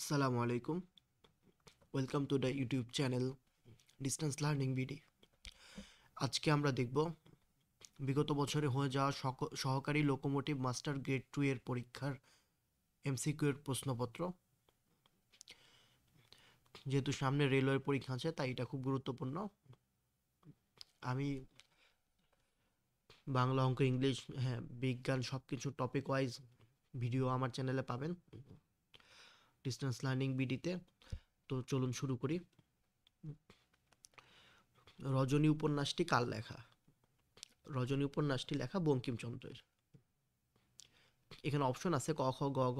আসসালামু আলাইকুম। Welcome to the YouTube channel distance learning BD. আজকে আমরা দেখব বিগত বছরে হয়ে যাওয়া সহকারী লোকোমোটিভ মাস্টার গ্রেড 2 এর পরীক্ষার এমসিকিউ এর প্রশ্নপত্র। যেহেতু সামনে রেলওয়ের পরীক্ষা আছে তাই এটা খুব গুরুত্বপূর্ণ। আমি বাংলা, অঙ্ক, ইংলিশ, বিজ্ঞান সব কিছু টপিক ওয়াইজ ভিডিও আমার চ্যানেলে পাবেন ডিস্টেন্স লার্নিং বিডিতে। তো চলুন শুরু করি। রজনী উপন্যাসটি কার লেখা? রজনী উপন্যাসটি লেখা বঙ্কিমচন্দ্রের। এখানে অপশন আছে ক, খ, গ, ঘ।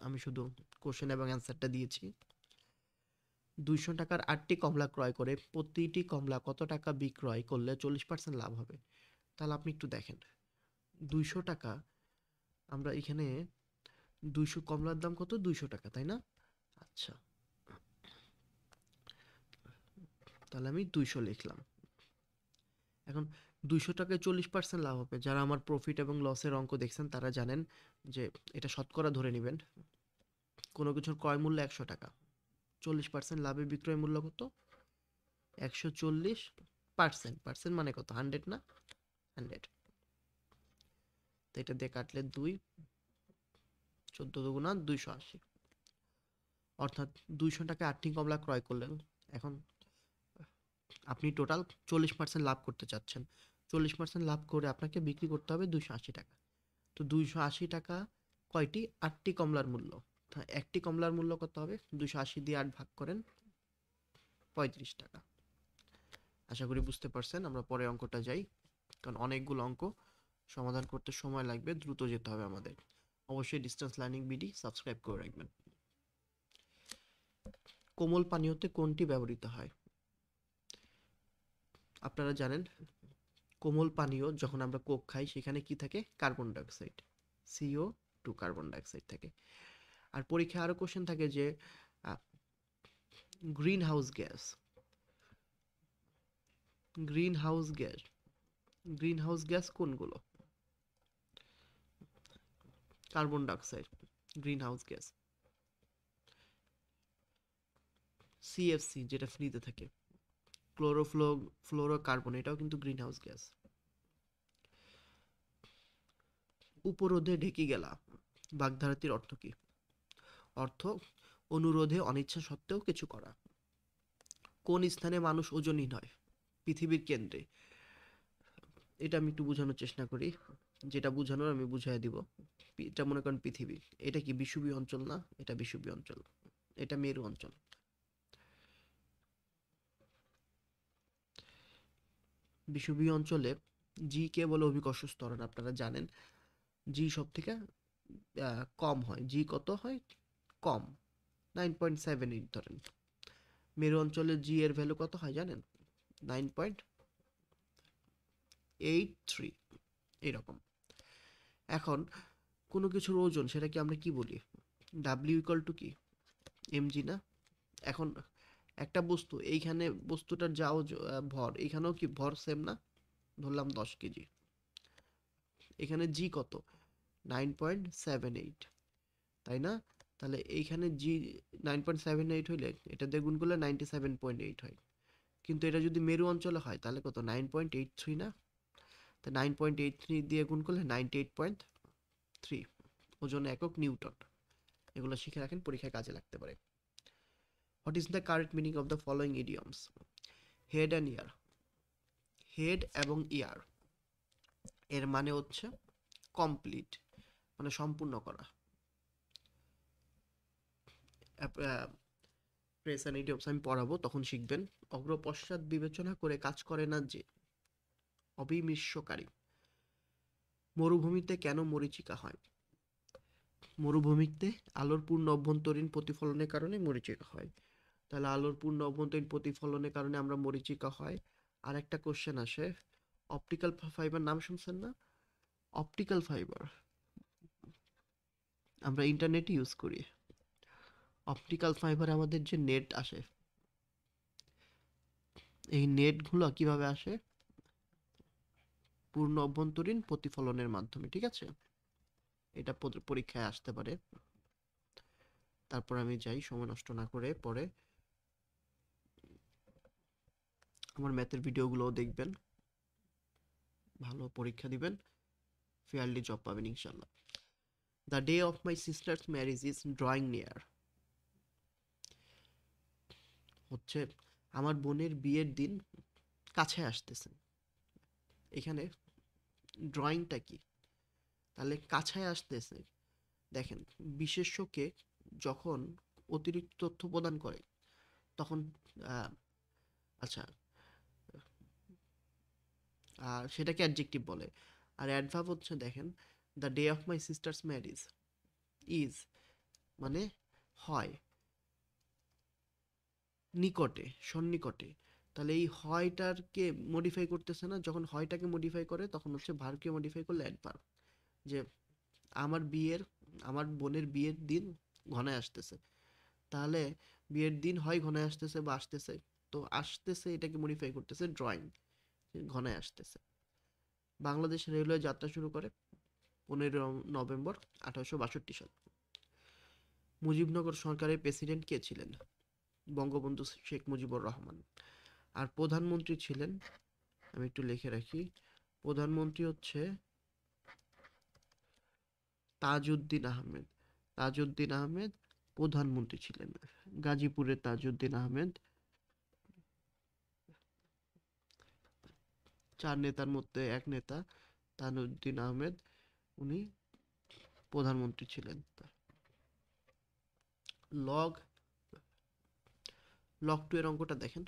আমি শুধু কোশ্চেন এবং অ্যান্সারটা দিয়েছি। 200 টাকার 8টি কমলা ক্রয় করে প্রতিটি কমলা কত টাকা বিক্রয় করলে 40% লাভ হবে? তাহলে আপনি একটু দেখেন, 200 টাকা, আমরা এখানে 200 কমলার দাম কত? 200 টাকা, তাই না? আচ্ছা, তাহলে আমি 200 লিখলাম। এখন 200 টাকায় 40% লাভ হবে। যারা আমার প্রফিট এবং লসের অঙ্ক দেখছেন তারা জানেন যে এটা শতকরা ধরে নেবেন। কোনো কিছুর ক্রয় মূল্য 100 টাকা, 40% লাভে বিক্রয় মূল্য কত? 140%। পার্সেন্ট মানে কত? 100 না? 100। তো এটা দিয়ে কাটলে 2, 14 দুগুণা 280। অর্থাৎ 200 টাকায় 8টি কমলা ক্রয় করলেন। এখন আপনি টোটাল 40% লাভ করতে চাচ্ছেন। 40% লাভ করে আপনাকে বিক্রি করতে হবে 280 টাকা। তো 280 টাকা কয়টি? 8টি কমলার মূল্য। একটি কমলার মূল্য কত হবে? 280 দিয়ে 8 ভাগ করেন, 35 টাকা। আশা করি বুঝতে পারছেন। আমরা পরে অঙ্কটা যাই, কারণ অনেকগুলো অঙ্ক সমাধান করতে সময় লাগবে, দ্রুত যেতে হবে আমাদের। অবশ্যই ডিস্টেন্স লার্নিং বিডি সাবস্ক্রাইব করে রাখবেন। কোমল পানীয়তে কোনটি ব্যবহৃত হয়? আপনারা জানেন কোমল পানীয় যখন আমরা কোক খাই সেখানে কি থাকে? Carbon dioxide, CO2, carbon dioxide থাকে। আর পরীক্ষায় আরও কোশ্চেন থাকে যে green house gas, green house gas, green house gas কোনগুলো? Carbon dioxide green house gas. CFC যেটা ফ্রিতে থাকে, ফ্লোরোকার্বন, এটাও কিন্তু গ্রিন হাউস গ্যাস। উপরোধে ঢেকে গেলা বাগধারাটির অর্থ কি? অর্থ অনুরোধে অনিচ্ছা সত্ত্বেও কিছু করা। কোন স্থানে মানুষ ওজনহীন হয়? পৃথিবীর কেন্দ্রে। এটা আমি একটু বোঝানোর চেষ্টা করি, যেটা বোঝানোর আমি বুঝাই দিব। এটা মনে করেন পৃথিবী, এটা কি বিষুবীয় অঞ্চল না? এটা বিষুবীয় অঞ্চল, এটা মেরু অঞ্চল। বিষুবীয় অঞ্চলে জি কে বলে অভিকর্ষ ত্বরণ, আপনারা জানেন। জি সব থেকে কম হয়। জি কত হয়? কম, 9.78 ধরেন। মেরু অঞ্চলে জি এর ভ্যালু কত হয় জানেন? 9.83, এরকম। এখন কোনো কিছুর ওজন সেটাকে আমরা কি বলি? ডাব্লিউ ইকুয়াল টু কি? mg না? এখন একটা বস্তু, এইখানে বস্তুটার ভর, এখানেও কি ভর সেম না? ধরলাম 10 কেজি। এখানে জি কত? 9.78, তাই না? তাহলে এইখানে জি 9.78 হইলে এটা দিয়ে গুণ করলে 97.8 হয়। কিন্তু এটা যদি মেরু অঞ্চলে হয় তাহলে কত? 9.83 না? তা 9.83 দিয়ে গুণ করলে 98.3। ওজন একক নিউটন। এগুলো শিখে রাখেন, পরীক্ষায় কাজে লাগতে পারে। What is the correct meaning of the following idioms? Head and year. Head এবং ইয়ার এর মানে হচ্ছে কমপ্লিট, মানে সম্পূর্ণ করা। প্রেস অ্যান্ড ইডিয়মস আমি পড়াবো, তখন শিখবেন। অগ্রপশ্চাৎ বিবেচনা করে কাজ করে না যে অবিমৃষ্যকারী। মরুভূমিতে কেন মরীচিকা হয়? মরুভূমিতে আলোর পূর্ণ অভ্যন্তরীণ প্রতিফলনের কারণে মরীচিকা হয়। তাহলে আলোর পূর্ণ অভ্যন্তরীণ প্রতিফলনের কারণে আমরা মরীচিকা হয়। আর একটা কোশ্চেন আসে, অপটিক্যাল ফাইবার নাম শুনছেন না? অপটিক্যাল ফাইবার আমরা ইন্টারনেটে ইউজ করি। অপটিক্যাল ফাইবার আমাদের যে নেট আসে, এই নেটগুলো কিভাবে আসে? পূর্ণ অভ্যন্তরীণ প্রতিফলনের মাধ্যমে, ঠিক আছে? এটা পরীক্ষায় আসতে পারে। তারপর আমি যাই সময় নষ্ট না করে। পরে আমার ম্যাথের ভিডিওগুলোও দেখবেন, ভালো পরীক্ষা দিবেন, ফেয়ারলি জব পাবেন ইনশাল্লাহ। The day of my sister's marriage is drawing near. হচ্ছে আমার বোনের বিয়ের দিন কাছে আসতেছে। এখানে ড্রয়িংটা কি? তাহলে কাছে আসতেছে। দেখেন, বিশেষ্যকে যখন অতিরিক্ত তথ্য প্রদান করে তখন আহ, আচ্ছা, সেটাকে অ্যাডজেক্টিভ বলে। আর অ্যাডভার্ব হচ্ছে, দেখেন, the day of my sister's marriage is মানে হয়, নিকটে, সন্নিকটে। তাহলে এই হয়টাকে মডিফাই করতেছে না, যখন হয়টাকে মডিফাই করে তখন হচ্ছে ভার্বকে মডিফাই করলে অ্যাডভার্ব। যে আমার বিয়ের, আমার বোনের বিয়ের দিন ঘনায় আসতেছে, তাহলে বিয়ের দিন হয় ঘনায় আসতেছে বা আসতেছে, তো আসতেছে এটাকে মডিফাই করতেছে ড্রয়িং, ঘনায় আসতেছে। বাংলাদেশ রেলওয়ে যাত্রা শুরু করে 15 নভেম্বর 1862 সাল। মুজিবনগর সরকারের প্রেসিডেন্ট কে ছিলেন? বঙ্গবন্ধু শেখ মুজিবুর রহমান। আর প্রধানমন্ত্রী ছিলেন, আমি একটু লিখে রাখি, প্রধানমন্ত্রী হচ্ছে তাজউদ্দিন আহমেদ। তাজউদ্দিন আহমেদ প্রধানমন্ত্রী ছিলেন। গাজীপুরের তাজউদ্দিন আহমেদ। 4 নেতার মধ্যে এক নেতা তাজউদ্দিন আহমেদ, উনি প্রধানমন্ত্রী ছিলেন। লগ লগ টু এর অঙ্কটা দেখেন,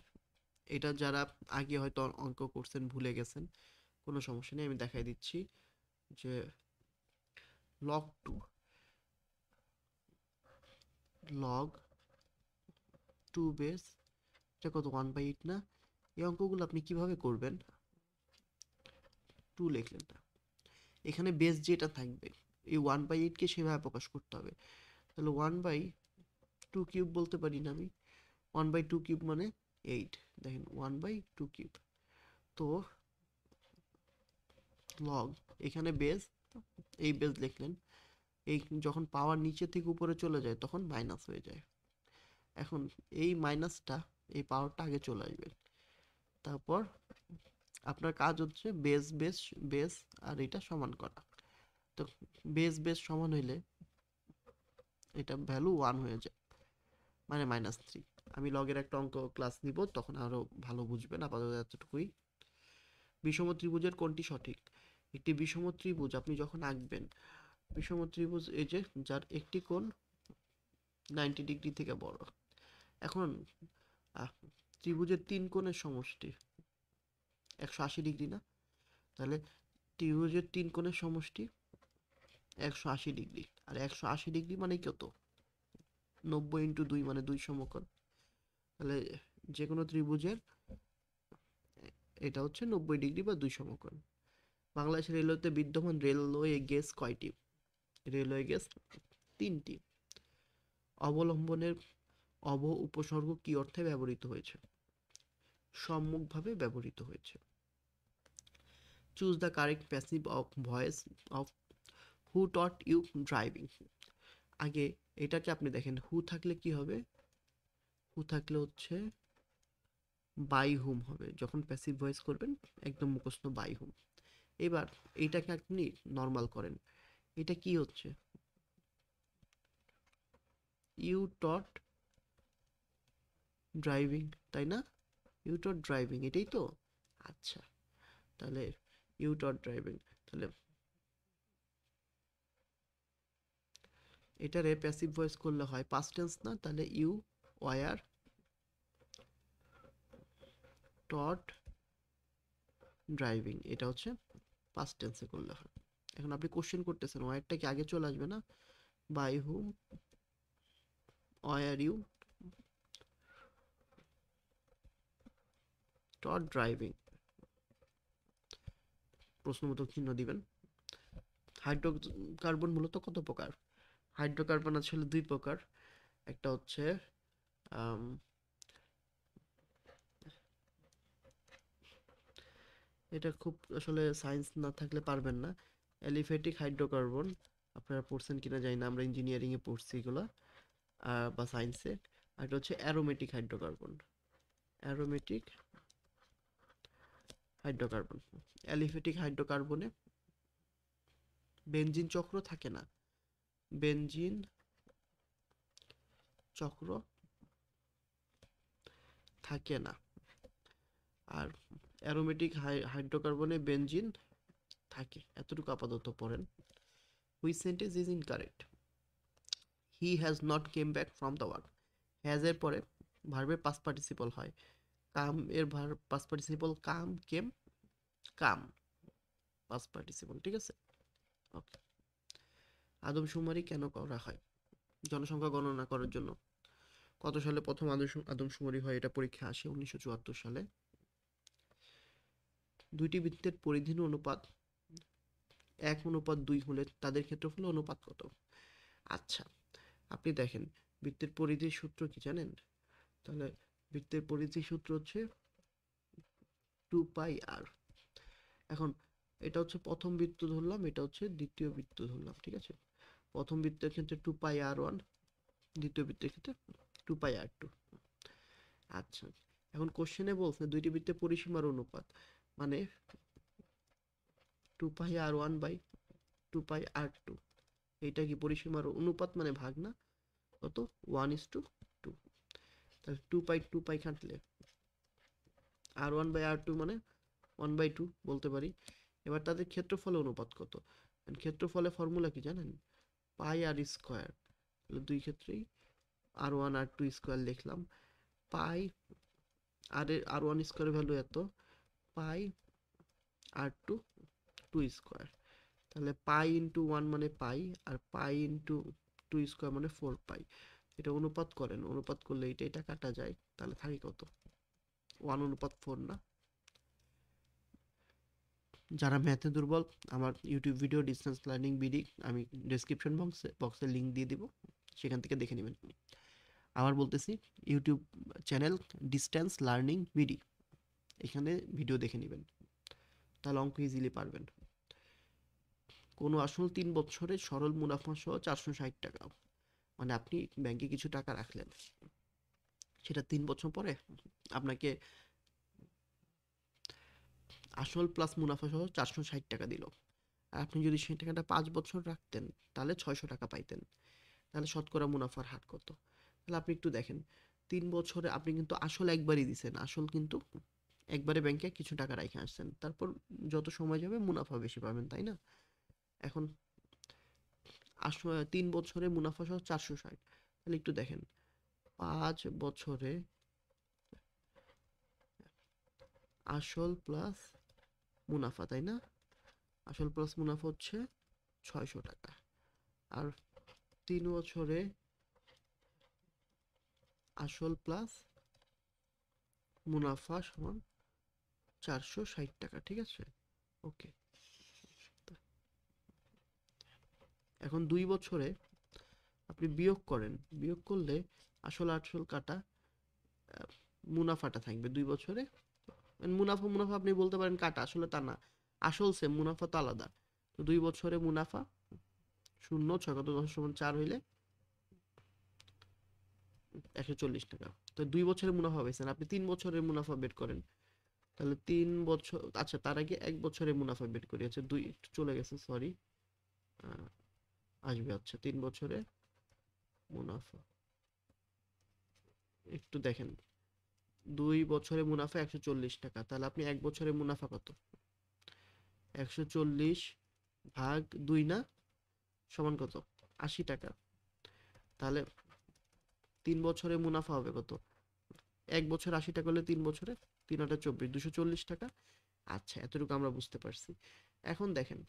এটা যারা আগে হয়তো অঙ্ক করছেন ভুলে গেছেন, কোনো সমস্যা নেই, আমি দেখাই দিচ্ছি যে log two, log two base, এটা কত, 1/8 না? এই অঙ্কগুলো আপনি কিভাবে করবেন? টু লিখলেন না, এখানে বেস যেটা থাকবে এই 1/8কে সেভাবে প্রকাশ করতে হবে। তাহলে 1/2³ বলতে পারি না আমি? 1/2³ মানে 8, দেখেন 1/2³। তো লগ, এখানে বেস, এই বেস লিখলেন, এই যখন পাওয়ার নিচে থেকে উপরে চলে যায় তখন মাইনাস হয়ে যায়। এখন এই মাইনাসটা, এই পাওয়ারটা আগে চলে আসবে, তারপর আপনার কাজ হচ্ছে বেস বেস বেস আর এটা সমান করা। তো বেস বেস সমান হইলে এটা ভ্যালু 1 হয়ে যায়, মানে -3। আমি লগের একটা অঙ্ক ক্লাস নিব, তখন আরো ভালো বুঝবেন, আপাতত এতটুকুই। বিষম ত্রিভুজের কোনটি সঠিক? একটি বিষম ত্রিভুজ আপনি যখন আঁকবেন, বিষম ত্রিভুজ এই যে যার একটি কোণ 90 ডিগ্রি থেকে বড়। এখন আহ, ত্রিভুজের 3 কোণের সমষ্টি 180 ডিগ্রি না? তাহলে ত্রিভুজের 3 কোণের সমষ্টি 180 ডিগ্রি, আর 180 ডিগ্রি মানে কত? 90 × 2 মানে 2 সমকোণ। তাহলে যে কোনো ত্রিভুজের এটা হচ্ছে 90 ডিগ্রি বা 2 সমকোণ। বাংলাদেশ রেলওয়েতে বিদ্যমান রেলওয়ে গেজ কয়টি? রেলওয়ে গেজ 3টি। অবলম্বনের অব উপসর্গ কি অর্থে ব্যবহৃত হয়েছে? সম্মুখভাবে ব্যবহৃত হয়েছে। Choose the correct passive of voice of who taught you driving. আগে এটাকে আপনি দেখেন, হু থাকলে কি হবে? হু থাকলে হচ্ছে বাই হুম হবে, যখন প্যাসিভ ভয়েস করবেন একদম মুখস্থ বাই হুম। এবার এইটাকে আপনি নর্মাল করেন, এটা কি হচ্ছে? ইউ টট ড্রাইভিং, তাই না? ইউ টট ড্রাইভিং, এটাই তো। আচ্ছা, তাহলে ইউ টট ড্রাইভিং, তাহলে এটারে প্যাসিভ ভয়েস করলে হয় পাস্ট টেন্স না? তাহলে ইউ ওয়ার টট ড্রাইভিং, এটা হচ্ছে পাস্ট টেন্সে করলে হয়। এখন আপনি কোশ্চেন করতেছেন, ওয়ারটা কি আগে চলে আসবে না? By whom were you taught driving, প্রশ্নবোধক চিহ্ন দিবেন। হাইড্রোকার্বন মূলত কত প্রকার? হাইড্রোকার্বন আসলে 2 প্রকার। একটা হচ্ছে আম, এটা খুব আসলে সায়েন্স না থাকলে পারবেন না। অ্যালিফ্যাটিক হাইড্রোকার্বন, আপনারা পড়ছেন কিনা জানি না, আমরা ইঞ্জিনিয়ারিং এ পড়ছি এগুলো। বা সায়েন্সে। আর এটা হচ্ছে aromatic hydrocarbon. Aromatic hydrocarbon. Aliphatic হাইড্রোকার্বনে বেনজিন চক্র থাকে না। বেনজিন চক্র থাকে না। আর অ্যারোমেটিক হাইড্রোকার্বনে বেনজিন থাকে। এতটুকু আপাতত পড়েন। Which sentence is incorrect? He has not came back from the work. Has এর পরে ভার্বের পাস্ট পার্টিসিপল হয়। কাম এর পাস্ট পার্টিসিপল কাম, কেম, কাম পাস্ট পার্টিসিপল, ঠিক আছে? ওকে। আদমশুমারি কেন করা হয়? জনসংখ্যা গণনা করার জন্য। কত সালে প্রথম আদমশুমারি হয়? এটা পরীক্ষা আসে 1974 সালে। দুইটি বৃত্তের পরিধির অনুপাত 1:2 হলে তাদের ক্ষেত্রফলের অনুপাত কত? আচ্ছা, আপনি দেখেন বৃত্তের পরিধির সূত্র কি জানেন? তাহলে বৃত্তের পরিধির সূত্র হচ্ছে 2πr। এখন এটা হচ্ছে প্রথম বৃত্ত ধরলাম, এটা হচ্ছে দ্বিতীয় বৃত্ত ধরলাম, ঠিক আছে? প্রথম বৃত্তের ক্ষেত্রে 2πr1, দ্বিতীয় বৃত্তের ক্ষেত্রে 2πr2। আচ্ছা, এখন কোশ্চেনে বলছে দুইটি বৃত্তের পরিসীমার অনুপাত, মানে 2πr1/2πr2। এইটা কি পরিসীমার অনুপাত মানে ভাগ না? কত? 1:2। তাহলে 2π কাটলে r1/r2 মানে 1/2 বলতে পারি। এবার তাদের ক্ষেত্রফলের অনুপাত কত? ক্ষেত্রফলের ফর্মুলা কি জানেন? পাই আর স্কোয়ার। তাহলে দুই ক্ষেত্রেই r1 r2 স্কোয়ার লিখলাম। পাই r1 স্কোয়ারের ভ্যালু এত, পাই r2 2 স্কোয়ার। তাহলে পাই ইন্টু 1 মানে পাই, আর পাই ইন্টু 2 স্কোয়ার মানে 4π। এটা অনুপাত করেন, অনুপাত করলে এটা কাটা যায়, তাহলে থাকে কত? 1:4 না? যারা ম্যাথে দুর্বল, আমার YouTube video distance learning BD আমি ডেসক্রিপশন বক্সে লিঙ্ক দিয়ে দিব, সেখান থেকে দেখে নেবেন। আবার বলতেছি, YouTube channel distance learning BD, এখানে ভিডিও দেখে নেবেন, তাহলে অঙ্ক ইজিলি পারবেন। কোনো আসল 3 বছরে সরল মুনাফা সহ 460 টাকা, মানে আপনি ব্যাংকে কিছু টাকা রাখলেন, সেটা 3 বছর পরে আপনাকে আসল প্লাস মুনাফা সহ 460 টাকা দিল। আর আপনি যদি সেই টাকাটা 5 বছর রাখতেন, তাহলে 600 টাকা পাইতেন। তাহলে শতকরা মুনাফার হার কত? তাহলে আপনি একটু দেখেন, 3 বছরে আপনি কিন্তু আসল একবারই দিছেন, আসল কিন্তু একবারে ব্যাংকে কিছু টাকা রেখে আসছেন, তারপর যত সময় যাবে মুনাফা বেশি পাবেন, তাই না? এখন 3 বছরে মুনাফা সহ 460, তাহলে একটু দেখেন 5 বছরে আসল প্লাস মুনাফা, তাই না? আসল প্লাস মুনাফা হচ্ছে 600 টাকা। আর 3 বছরে আসল প্লাস মুনাফা সমান 460 টাকা, ঠিক আছে? ওকে। এখন 2 বছরে আপনি বিয়োগ করেন, বিয়োগ করলে আসল কাটা মুনাফাটা থাকবে 2 বছরে। মুনাফা মুনাফা আপনি বলতে পারেন কাটা, আসলে তা না, আসল সেম, মুনাফা তো আলাদা। তো 2 বছরে মুনাফা 0, 6 কত 10 সমান 4 হইলে 140 টাকা। তো 2 বছরের মুনাফা পেয়েছেন, আপনি 3 বছরের মুনাফা বের করেন। তাহলে 3 বছর, আচ্ছা তার আগে 1 বছরের মুনাফা বের করি। আচ্ছা 2 একটু চলে গেছে, সরি, আসবে। আচ্ছা 3 বছরে মুনাফা একটু দেখেন, 2 বছরে মুনাফা 140 টাকা, তাহলে আপনি 1 বছরে মুনাফা কত? 140 ভাগ 2 না, সমান কত? 80 টাকা। তাহলে 3 বছরে মুনাফা হবে কত? 1 বছর 80 টাকা হলে 3 বছরে 3 আটা 24, 240 টাকা। আচ্ছা, এতটুকু আমরা বুঝতে পারছি। এখন দেখেন,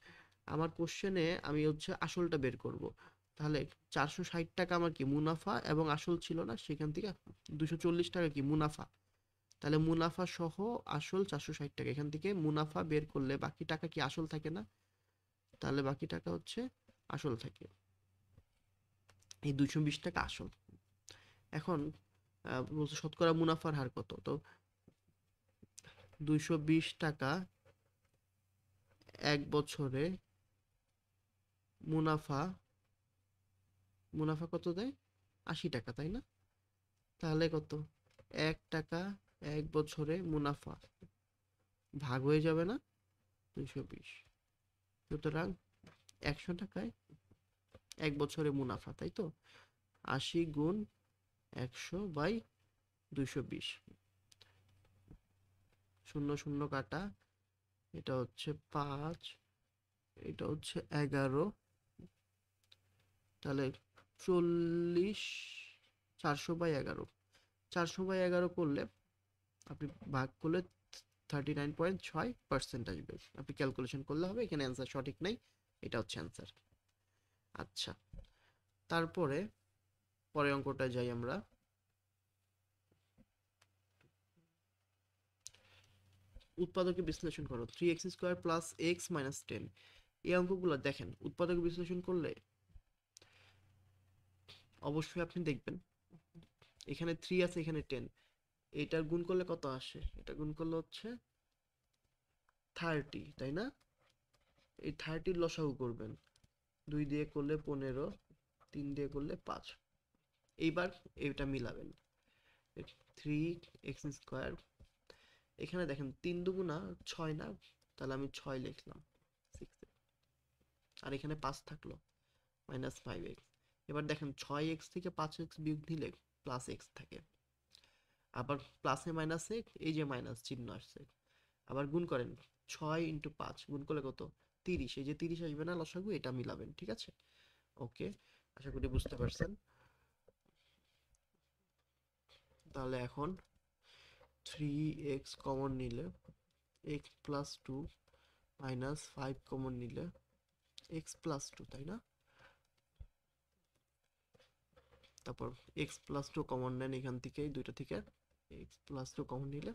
আমার কোশ্চেনে আমি হচ্ছে আসলটা বের করব। তাহলে 460 টাকা আমার কি মুনাফা এবং আসল ছিল না, সেখান থেকে 240 টাকা কি মুনাফা। তাহলে মুনাফা সহ আসল 460 টাকা, এখান থেকে মুনাফা বের করলে বাকি টাকা কি আসল থাকে না? তাহলে বাকি টাকা হচ্ছে আসল থাকে, এই 220 টাকা আসল। এখন বলছে শতকরা মুনাফার হার কত? তো 220 টাকা 1 বছরে মুনাফা, মুনাফা কত দেয়? 80 টাকা, তাই না? তাহলে কত? 1 টাকা 1 বছরে মুনাফা ভাগ হয়ে যাবে না 220। সুতরাং 100 টাকায় 1 বছরে মুনাফা, তাই তো? 80 গুণ 100/220। শূন্য শূন্য কাটা, এটা হচ্ছে 5, এটা হচ্ছে 11, তাহলে 40, 400/11। 400/11 করলে আপনি ভাগ করলে 39.6% আসবে। আপনি ক্যালকুলেশন করলে হবে, এখানে অ্যান্সার সঠিক নেই, এটা হচ্ছে অ্যান্সার। আচ্ছা, তারপরে পরের অঙ্কটা যাই আমরা। উৎপাদকে বিশ্লেষণ করো, 3x² প্লাস এক্স মাইনাস 10। এই অঙ্কগুলো দেখেন, উৎপাদকে বিশ্লেষণ করলে অবশ্যই আপনি দেখবেন এখানে 3 আছে, এখানে 10, এটার গুণ করলে কত আসে? এটা গুণ করলে হচ্ছে 30, তাই না? এই 30 লসাগু করবেন, 2 দিয়ে করলে 15, 3 দিয়ে করলে 5। এইবার এটা মিলাবেন, 3x², এখানে দেখেন 3 দুগুণা 6 না, তাহলে আমি 6 লিখলাম 6, আর এখানে 5 থাকলো -5x। এবার দেখেন 6x থেকে 5x বিয়োগ দিলে প্লাস এক্স থাকে, আবার প্লাসে মাইনাসে এই যে মাইনাস চিহ্ন আসছে, আবার গুণ করেন 6 × 5 গুণ করলে কত? 30, এই যে 30 আসবে না লসাগু, এটা মিলাবেন, ঠিক আছে? ওকে, আশা করি বুঝতে পারছেন। তাহলে এখন 3x কমন নিলে x প্লাস 2 মাইনাস 5 কমন নিলে x প্লাস 2, তাই না? তারপর x প্লাস 2 কমন নেন এখান থেকে, দুইটা থেকে x প্লাস 2 কমন নিলে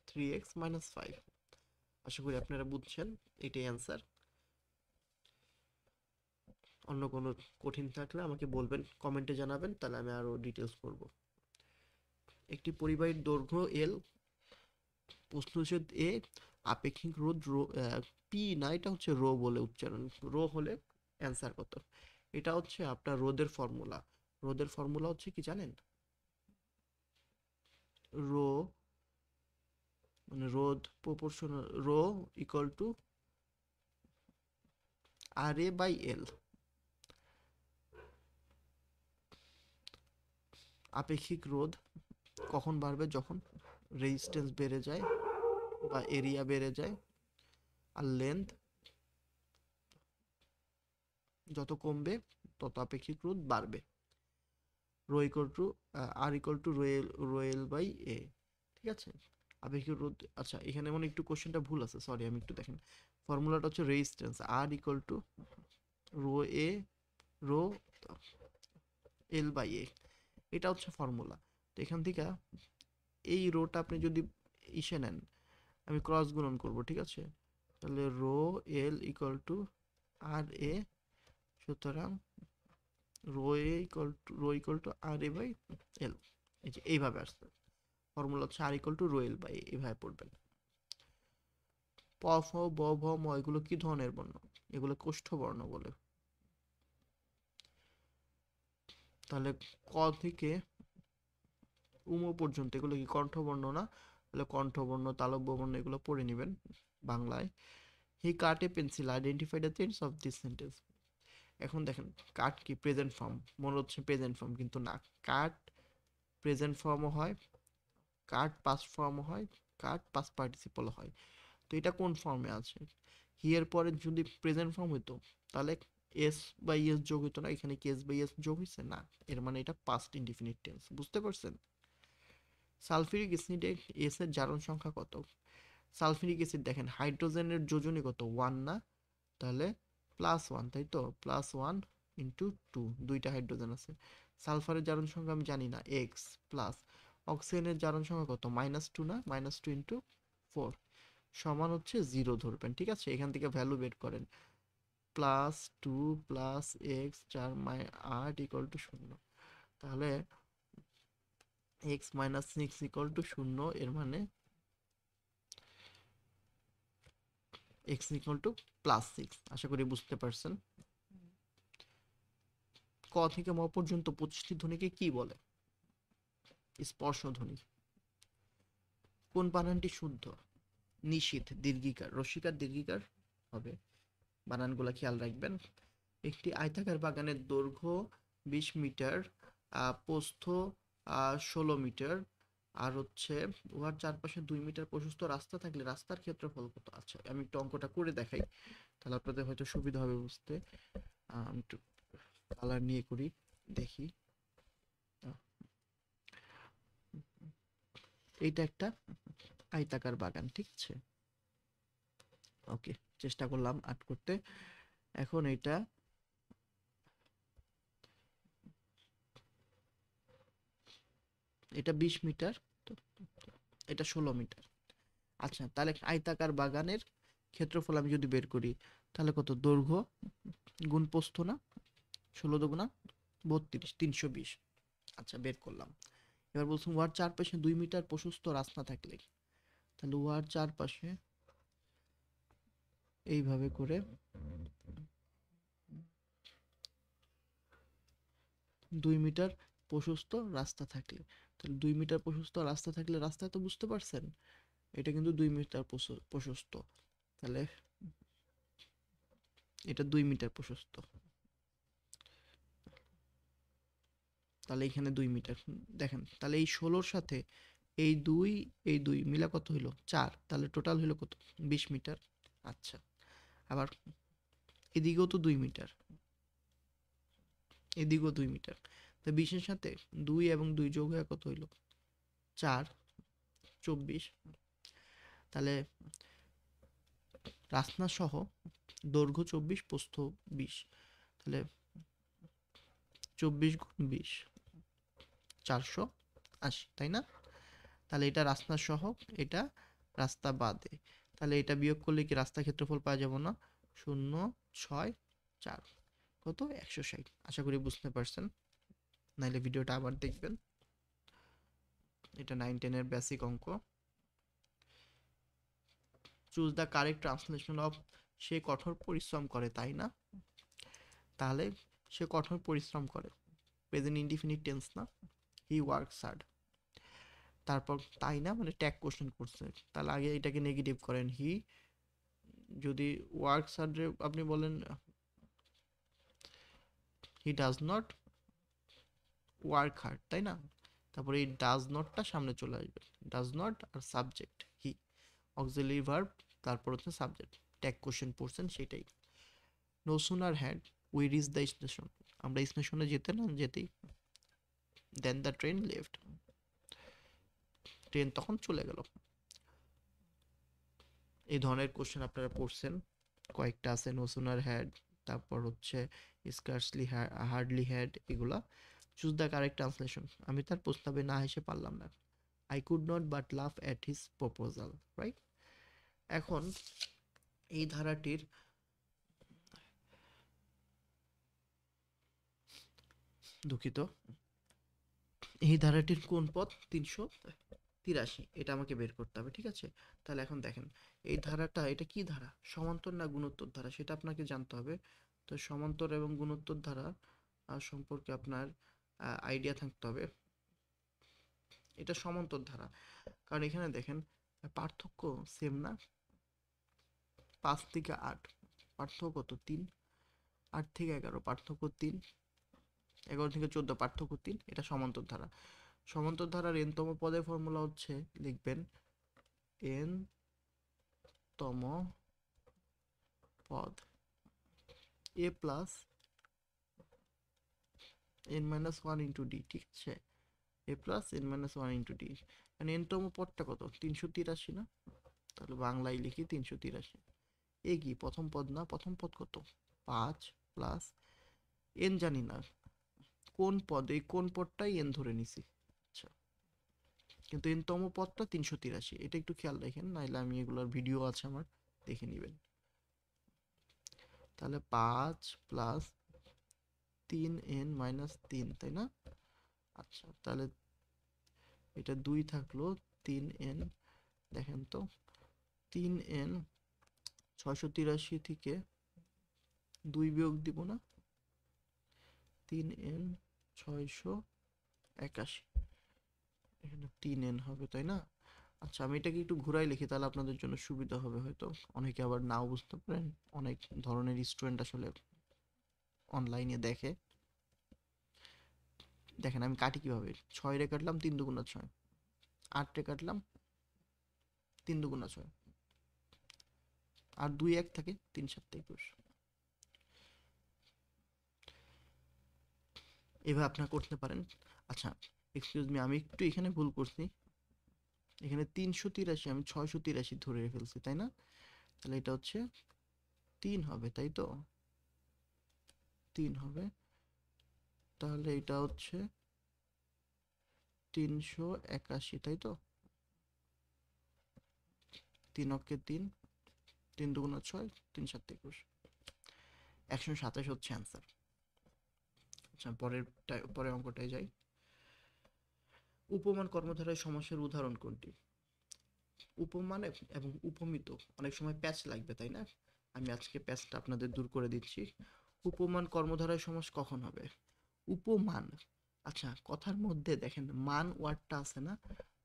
3x মাইনাস 5। আশা করি আপনারা বুঝছেন, এটাই অ্যান্সার। অন্য কোনো কঠিন থাকলে আমাকে বলবেন, কমেন্টে জানাবেন, তাহলে আমি আরো ডিটেলস করব। একটি পরিবাহীর দৈর্ঘ্য L, প্রস্থচ্ছেদ A, আপেক্ষিক রোধ রো, পি না, এটা হচ্ছে রো বলে উচ্চারণ, রো হলে অ্যান্সার কত? এটা হচ্ছে আপনার রোধের ফর্মুলা। রোধের ফর্মুলা হচ্ছে কি জানেন? রো মানে রোধ proportional, rho equal two RA/L। আপেক্ষিক রোধ কখন বাড়বে? যখন রেজিস্ট্যান্স বেড়ে যায় বা এরিয়া বেড়ে যায়, আর লেন্থ যত কমবে তত আপেক্ষিক রোধ বাড়বে। Rho equal to R equal to rho L A, ঠিক আছে? আপেক্ষিক রোধ, আচ্ছা এখানে মানে একটু কোশ্চেনটা ভুল আছে, সরি, আমি একটু দেখেন। ফর্মুলাটা হচ্ছে resistance R equal to rho rho L A, এটা হচ্ছে ফর্মুলা। তো এখান থেকে এই রোটা আপনি যদি ইসে নেন, আমি ক্রস গুণন করব, ঠিক আছে? তাহলে rho L equal to R A, সুতরাং rho equal to R A by L. এই যে এইভাবে আসছে, ফর্মুলা হচ্ছে R equal to rho L by, এইভাবে পড়বেন। প ফ ব ভ ম এগুলো কি ধরনের বর্ণ? এগুলো কোষ্ঠ বর্ণ বলে। তাহলে ক থেকে উম পর্যন্ত এগুলো কি কণ্ঠবর্ণ না? তাহলে কণ্ঠবর্ণ, তালব্য বর্ণ এগুলো পড়ে নেবেন বাংলায়। He cut a pencil, identify the tense of this sentence. এখন দেখেন, কাট কি প্রেজেন্ট ফর্ম, মনে হচ্ছে প্রেজেন্ট ফর্ম, কিন্তু না। কাট প্রেজেন্ট ফর্মও হয়, কাট পাস্ট ফর্মও হয়, কাট পাস্ট পার্টিসিপল হয়। তো এটা কোন ফর্মে আছে? হি এর পরে যদি প্রেজেন্ট ফর্ম হইতো তাহলে এস বাই এস যোগ হইতো না, এখানে কি এস বাই এস যোগ হয়েছে না, এর মানে এটা পাস্ট ইনডিফিনিট টেন্স। বুঝতে পারছেন? সালফিউরিক অ্যাসিডে এস এর জারণ সংখ্যা কত? সালফিউরিক অ্যাসিড দেখেন হাইড্রোজেনের যোজনী কত? 1 না? তাহলে +1, তাই তো? +1 × 2, দুইটা হাইড্রোজেন আছে। সালফারের জারণ সংখ্যা আমি জানি না, এক্স প্লাস। অক্সিজেনের জারণ সংখ্যা কত? -2 না? -2 × 4 সমান হচ্ছে 0 ধরবেন, ঠিক আছে? এখান থেকে ভ্যালু বের করেন, +2 + x 4 8 = 0। তাহলে x - 6 = 0, এর মানে x = +6। আশা করি বুঝতে পারছেন। ক ক থেকে ম পর্যন্ত 25টি ধ্বনিকে কি বলে? স্পর্শ ধ্বনি। কোন বানানটি শুদ্ধ? নিশীথ, দীর্ঘিকার, রসিকার দীর্ঘিকার হবে। বানানগুলা খেয়াল রাখবেন। একটি আয়তাকার বাগানের দৈর্ঘ্য 20 মিটার, প্রস্থ 16 মিটার, আর হচ্ছে উহার চারপাশে 2 মিটার প্রশস্ত রাস্তা থাকলে রাস্তার ক্ষেত্রফল কত? আচ্ছা, আমি একটু অঙ্কটা করে দেখাই, তাহলে আপনাদের হয়তো সুবিধা হবে বুঝতে। আমি একটু কালার নিয়ে করি, দেখি। এইটা একটা আয়তাকার বাগান, ঠিক আছে? ওকে, চেষ্টা করলাম আর্ট করতে। এখন এটা এটা 20 মিটার, তো এটা 16 মিটার। আচ্ছা, তাহলে আয়তাকার বাগানের ক্ষেত্রফল আমি যদি বের করি, তাহলে কত? দৈর্ঘ্য গুণ প্রস্থ না? 16 দুগুণা 32, 320। আচ্ছা, বের করলাম। এবার বলছি উহার চারপাশে 2 মিটার প্রশস্ত রাস্তা থাকলে, তাহলে উহার চারপাশে এইভাবে করে 2 মিটার প্রশস্ত রাস্তা থাকলে, তাহলে 2 মিটার প্রশস্ত রাস্তা থাকলে, রাস্তা তো বুঝতে পারছেন, এটা কিন্তু 2 মিটার প্রশস্ত, তাহলে এটা 2 মিটার প্রশস্ত, তাহলে এখানে 2 মিটার। দেখেন, তাহলে এই 16-র সাথে এই দুই মিলা কত হইলো? 4, তাহলে টোটাল হইলো কত? 20 মিটার। আচ্ছা, আবার এদিকেও তো 2 মিটার, এদিকেও 2 মিটার, তো 20-এর সাথে 2 এবং 2 যোগ হয়ে কত হইলো? 4, 24। তাহলে রাস্তা সহ দৈর্ঘ্য 24, প্রস্থ 20, তাহলে 24 গুণ 20, 480, তাই না? তাহলে এটা রাস্তা সহ, এটা রাস্তা বাদে, তাহলে এটা বিয়োগ করলে কি রাস্তা ক্ষেত্রফল পাওয়া যাবে না? 0.64, কত? 160। আশা করি বুঝতে পারছেন, নাইলে ভিডিওটা আবার দেখবেন। এটা 9-10-এর বেসিক অঙ্ক। Choose the correct translation of, সে কঠোর পরিশ্রম করে, তাই না? তাহলে সে কঠোর পরিশ্রম করে, প্রেজেন্ট ইনডিফিনিট টেন্স না? He works hard. তারপর তাই না মানে ট্যাগ কোশ্চেন করছে, তাহলে আগে এটাকে নেগেটিভ করেন। হি, যদি ওয়ার্কস হার্ড আপনি বলেন he does not work hard, তাই না? তারপরে এই ডাজ নটটা সামনে চলে আসবে, ডাজ নট আর সাবজেক্ট হি, অক্সিলারি ভার্ব, তারপর হচ্ছে সাবজেক্ট। ট্যাগ কোশ্চেন পড়ছেন সেটাই। No sooner had we reach the station, আমরা স্টেশনে যেতে না যেতেই then the train left, train তখন চলে গেল। এই ধরনের কোশ্চেন আপনারা পড়ছেন, কয়েকটা আছে। নো সুনার হ্যাড, তারপর হচ্ছে স্কার্সলি হার্ডলি হ্যাড, এগুলা। চুজ দ্য কারেক্ট ট্রান্সলেশন, আমি তার প্রস্তাবে না হেসে পারলাম না। I could not but love at his proposal, right? এখন এই ধারাটির দুঃখিত, এই ধারাটির কোন পদ 383, এটা আমাকে বের করতে হবে, ঠিক আছে? তাহলে এখন দেখেন, এই ধারাটা, এটা কি ধারা? সমান্তর না গুণোত্তর ধারা, সেটা আপনাকে জানতে হবে। তো সমান্তর এবং গুণোত্তর ধারা সম্পর্কে আপনার আইডিয়া থাকতে হবে। এটা সমান্তর ধারা, কারণ এখানে দেখেন পার্থক্য সেম না? 5 থেকে 8 পার্থক্য কত? 3। 8 থেকে 11 পার্থক্য 3। 11 থেকে 14 পার্থক্য 3। এটা সমান্তর ধারা। সমান্তর ধারার n-তম পদের ফর্মুলা হচ্ছে, লিখবেন n তম পদ a plus n minus one into D, ঠিক আছে? a plus n minus one into D, মানে n-তম পদটা কত? 383 না? তাহলে বাংলায় লিখি 383। এ কি প্রথম পদ না? প্রথম পদ কত? 5 প্লাস n জানি না কোন পদ, এই কোন পদটাই n ধরে নিছি। আচ্ছা, কিন্তু n-তম পদটা 383, এটা একটু খেয়াল রাখেন, নাইলে আমি এগুলোর ভিডিও আছে আমার, দেখে নেবেন। তাহলে 5 প্লাস 3n মাইনাস 3, তাই না? আচ্ছা, তাহলে এটা 2 থাকলো, 3n, দেখেন তো 3n 683 থেকে 2 বিয়োগ দিব না? 3n 681, এখানে 3n হবে তাই না? আচ্ছা আমি এটাকে একটু ঘুরাই লিখি, তাহলে আপনাদের জন্য সুবিধা হবে হয়তো, অনেকে আবার নাও বুঝতে পারেন, অনেক ধরনের স্টুডেন্ট আসলে অনলাইনে দেখে। দেখেন আমি কাটি কিভাবে, 6 রে কাটলাম 3 দুগুণা 6, 8 রে কাটলাম 3 দুগুণা 6, আর 2 1 থাকে, 3 7 21। এভাবে আপনারা করতে পারেন। আচ্ছা এক্সকিউজ মি, আমি একটু এখানে ভুল করছি, এখানে 383 আমি 683 ধরে ফেলছি তাই না? তাহলে এটা হচ্ছে 3 হবে তাই তো, 3 হবে, তাহলে এটা হচ্ছে 381 তাই তো, 3 অক্ষে 3, 3 দুগুণা 6, 3 7 21, 127 হচ্ছে অ্যান্সার। আচ্ছা পরের অঙ্কটায় যাই। উপমান কর্মধারয় সমস্যার উদাহরণ কোনটি? উপমান এবং উপমিত অনেক সময় প্যাচ লাগবে তাই না? আমি আজকে প্যাচটা আপনাদের দূর করে দিচ্ছি। উপমান কর্মধারয় সমাস কখন হবে? উপমান, আচ্ছা কথার মধ্যে দেখেন মান ওয়ার্ডটা আছে না,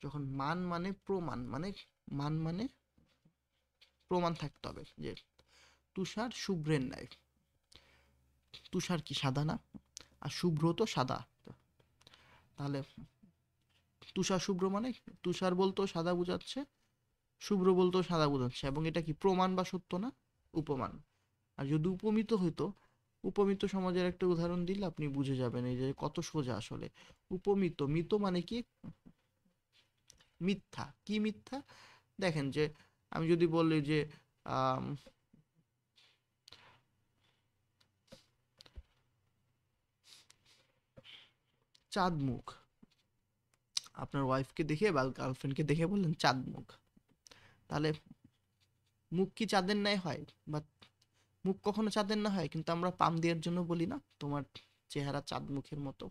যখন মান মানে প্রমাণ, মানে মান মানে প্রমাণ থাকতে হবে, যে তুষার শুভ্রের ন্যায়, তুষার কি সাদা না, আর শুভ্র তো সাদা, তাহলে তুষার শুভ্র মানে তুষার বলতেও সাদা বোঝাচ্ছে, শুভ্র বলতেও সাদা বোঝাচ্ছে, এবং এটা কি প্রমাণ বা সত্য না? উপমান। আর যদি উপমিত হইতো, উপমিত সমাজের একটা উদাহরণ দিলে আপনি বুঝে যাবেন এই যে কত সোজা আসলে। উপমিত, মিত মানে কি? মিথ্যা। কি মিথ্যা? দেখেন যে আমি যদি বলি যে আম, চাঁদ মুখ, আপনার ওয়াইফকে দেখে বা গার্লফ্রেন্ডকে দেখে বললেন চাঁদ মুখ, তাহলে মুখ কি চাঁদের ন্যায় হয়? বা মুখ কখনো চাঁদের না হয়, কিন্তু আমরা পাম দেওয়ার জন্য বলি না তোমার চেহারা চাঁদ মুখের মতো,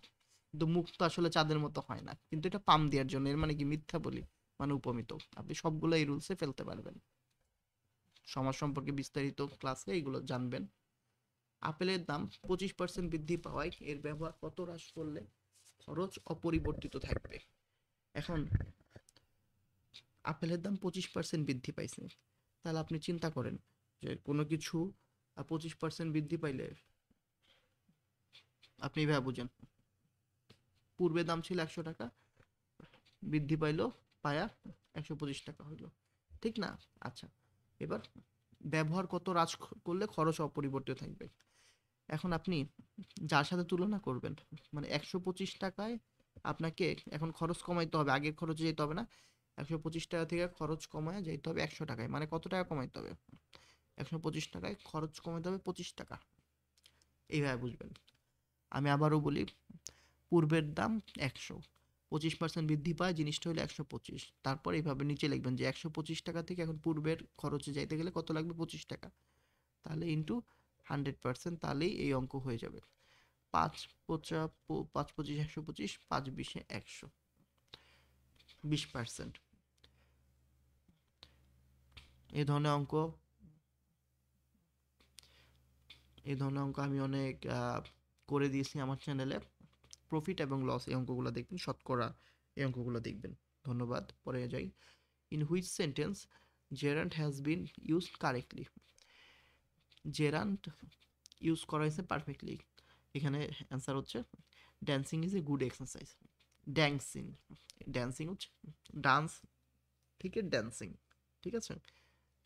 কিন্তু মুখ তো আসলে চাঁদের মতো হয় না, কিন্তু এটা পাম দেওয়ার জন্য, এর মানে কি মিথ্যা বলি, মানে উপমিত। আপনি সবগুলো এই রুলসে ফেলতে পারবেন, সমাজ সম্পর্কে বিস্তারিত ক্লাসে এইগুলো জানবেন। আপেলের দাম 25% বৃদ্ধি পাওয়ায় এর ব্যবহার কত হ্রাস করলে খরচ অপরিবর্তিত থাকবে? এখন আপেলের দাম 25% বৃদ্ধি পাইছে, তাহলে আপনি চিন্তা করেন যে কোনো কিছু 25% বৃদ্ধি পাইলে, আপনি এইভাবে বুঝেন, পূর্বে দাম ছিল 100 টাকা, বৃদ্ধি পাইলো পায়া 125 টাকা হইলো, ঠিক না? আচ্ছা এবার ব্যবহার কত হ্রাস করলে খরচ অপরিবর্তিত থাকবে? এখন আপনি যার সাথে তুলনা করবেন, মানে 125 টাকায় আপনাকে এখন খরচ কমাইতে হবে, আগের খরচে যেতে হবে না, 125 টাকা থেকে খরচ কমায় যেতে হবে 100 টাকায়, মানে কত টাকা কমাইতে হবে? 125 টাকায় খরচ কমাইতে হবে 25 টাকা, এইভাবে বুঝবেন। আমি আবারও বলি, পূর্বের দাম 100, 25% বৃদ্ধি পায়, জিনিসটা হলো 125, তারপর এইভাবে নিচে লিখবেন যে 125 টাকা থেকে এখন পূর্বের খরচে যাইতে গেলে কত লাগবে? 25 টাকা, তাহলে ইন্টু 100%, তাহলেই এই অঙ্ক হয়ে যাবে। 5 25 5 20 100, 20%। এই ধরনের অঙ্ক, এই ধরনের অঙ্ক আমি অনেক করে দিয়েছি আমার চ্যানেলে। প্রফিট এবং লস এই অঙ্কগুলো দেখবেন, শতকরা এই অঙ্কগুলো দেখবেন। ধন্যবাদ। পরে যাই। In which sentence gerund has been used correctly? Gerund use করা হয়েছে পারফেক্টলি, এখানে অ্যান্সার হচ্ছে dancing is a good exercise. Dancing, dancing হচ্ছে ডান্স থেকে ড্যান্সিং, ঠিক আছে?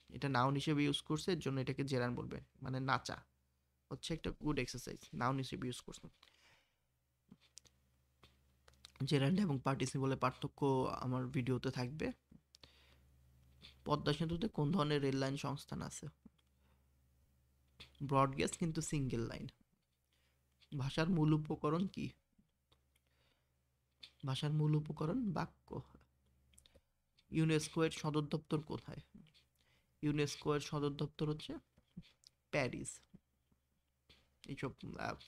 এটা নাউন হিসেবে ইউজ করছে, এর জন্য এটাকে জেরান বলবে, মানে নাচা হচ্ছে একটা গুড এক্সারসাইজ, নাউন হিসেবে ইউজ করছে। জেরান্ড এবং পার্টিসিপলের পার্থক্য আমার ভিডিওতে থাকবে। পদ্মা সেতুতে কোন ধরনের রেল লাইন সংস্থান আছে? ব্রডগেজ, কিন্তু সিঙ্গেল লাইন। ভাষার মূল উপকরণ কি? ভাষার মূল উপকরণ বাক্য। ইউনেস্কো এর সদর দপ্তর কোথায়? ইউনেস্কো এর সদর দপ্তর হচ্ছে প্যারিস। এইসব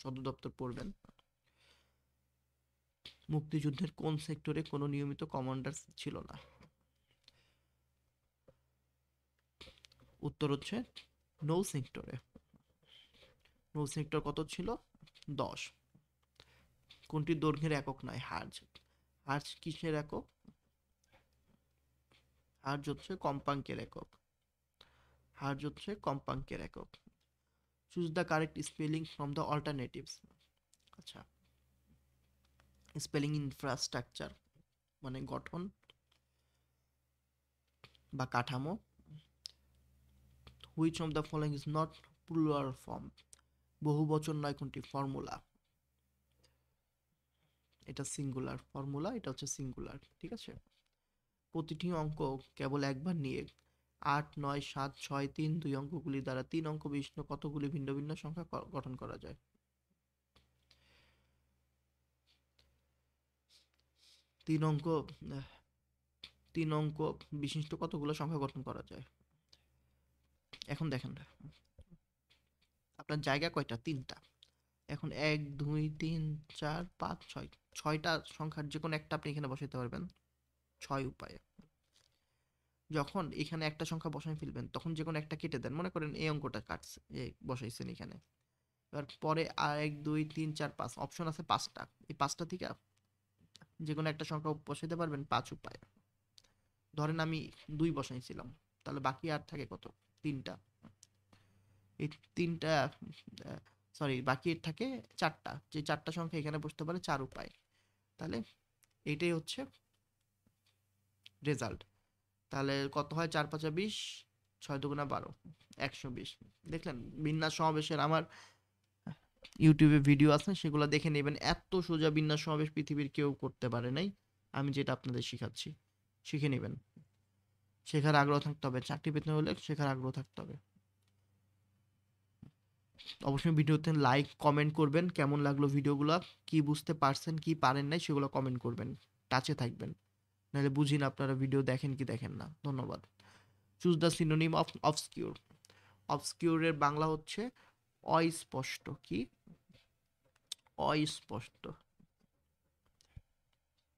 সদর দপ্তর পড়বেন। মুক্তিযুদ্ধের কোন সেক্টরে কোনো নিয়মিত কমান্ডার ছিল না? উত্তর হচ্ছে নৌ সেক্টরে। নৌ সেক্টর কত ছিল? 10। কোনটি দৈর্ঘ্যের একক নয়? হার্জ। হার্জ কিসের একক? হার্জ হচ্ছে কম্পাঙ্কের একক। হার্জ হচ্ছে কম্পাঙ্কের একক। Choose the correct spelling from the alternatives. আচ্ছা, স্পেলিং ইনফ্রাস্ট্রাকচার মানে গঠন বা কাঠামো। Which of the following is not plural form? বহু বচন নয় কোনটি? ফর্মুলা। এটা সিঙ্গুলার ফর্মুলা, এটা হচ্ছে সিঙ্গুলার। ঠিক আছে। প্রতিটি অঙ্ক কেবল একবার নিয়ে 8, 9, 7, 6, 3, 2 অঙ্কগুলি দ্বারা 3 অঙ্ক বিশিষ্ট কতগুলি ভিন্ন ভিন্ন সংখ্যা গঠন করা যায়? 3 অঙ্ক 3 অঙ্ক বিশিষ্ট কতগুলো সংখ্যা গঠন করা যায়? এখন দেখেন, আপনার জায়গা কয়টা? 3টা। এখন 1, 2, 3, 4, 5, 6, 6টা সংখ্যার যে কোনো একটা আপনি এখানে বসাইতে পারবেন 6 উপায়ে। যখন এখানে একটা সংখ্যা বসাই ফেলবেন তখন যে কোনো একটা কেটে দেন। মনে করেন এই অঙ্কটা কাটছে, বসাইছেন এখানে। এবার পরে আর 1, 2, 3, 4, 5 অপশন আছে 5টা। এই 5টা থেকে যে কোনো একটা সংখ্যা বসাইতে পারবেন 5 উপায়ে। ধরেন আমি 2 বসাইছিলাম, তাহলে বাকি আর থাকে কত? 3টা। এই 3টা, সরি, বাকি থাকে 4টা। যে 4টা সংখ্যা এখানে বসতে পারে 4 উপায়। তাহলে এইটাই হচ্ছে রেজাল্ট। তাহলে কত হয়? 4 5 20, 6 2 12, 120। দেখলেন, বিন্যাস সমাবেশের আমার ইউটিউবে ভিডিও আছে, সেগুলো দেখে নেবেন। এত সোজা বিন্যাস সমাবেশ পৃথিবীর কেউ করতে পারে নাই। আমি যেটা আপনাদের শিখাচ্ছি, শিখে নেবেন। শেখার আগ্রহ থাকতে হবে। চাকরি পেতে হলে শেখার আগ্রহ থাকতে হবে। অবশ্যই ভিডিওতে লাইক কমেন্ট করবেন। কেমন লাগলো ভিডিওগুলো, কি বুঝতে পারছেন, কি পারেন নাই, সেগুলো কমেন্ট করবেন। টাচে থাকবেন, নাহলে বুঝি না আপনারা ভিডিও দেখেন কি দেখেন না। ধন্যবাদ। Choose the synonym of obscure. অবসকিউরের বাংলা হচ্ছে অস্পষ্ট। কি? অস্পষ্ট,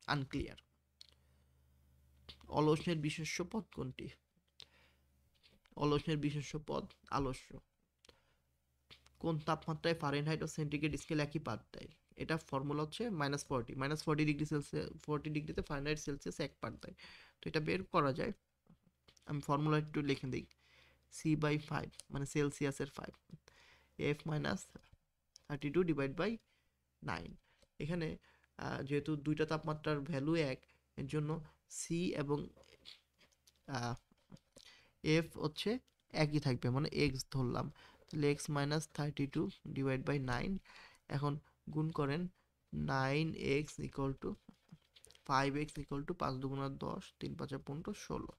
আনক্লিয়ার। অলসের বিশেষ্য পদ কোনটি? অলসের বিশেষ্য পদ আলস্য। কোন তাপমাত্রায় ফারেনহাইট ও সেন্টিগ্রেড স্কেল একই পাঠ দেয়? এটা ফর্মুলা হচ্ছে -40। -40 ডিগ্রি সেলসিয়াস, 40 ডিগ্রিতে ফারেনহাইট সেলসিয়াস 1 পাঠ দেয়। তো এটা বের করা যায়। আমি ফর্মুলা একটু লিখে দিই। C/5 মানে সেলসিয়াসের 5, F - 32 ডিভাইড বাই 9। এখানে যেহেতু দুইটা তাপমাত্রার ভ্যালু এক, এর জন্য সি এবং এফ হচ্ছে একই থাকবে, মানে এক্স ধরলাম। তাহলে এক্স -32 ডিভাইড বাই 9। এখন গুণ করেন। 9x equal to 5x equal to 5 2 10, 3 5 15, 16।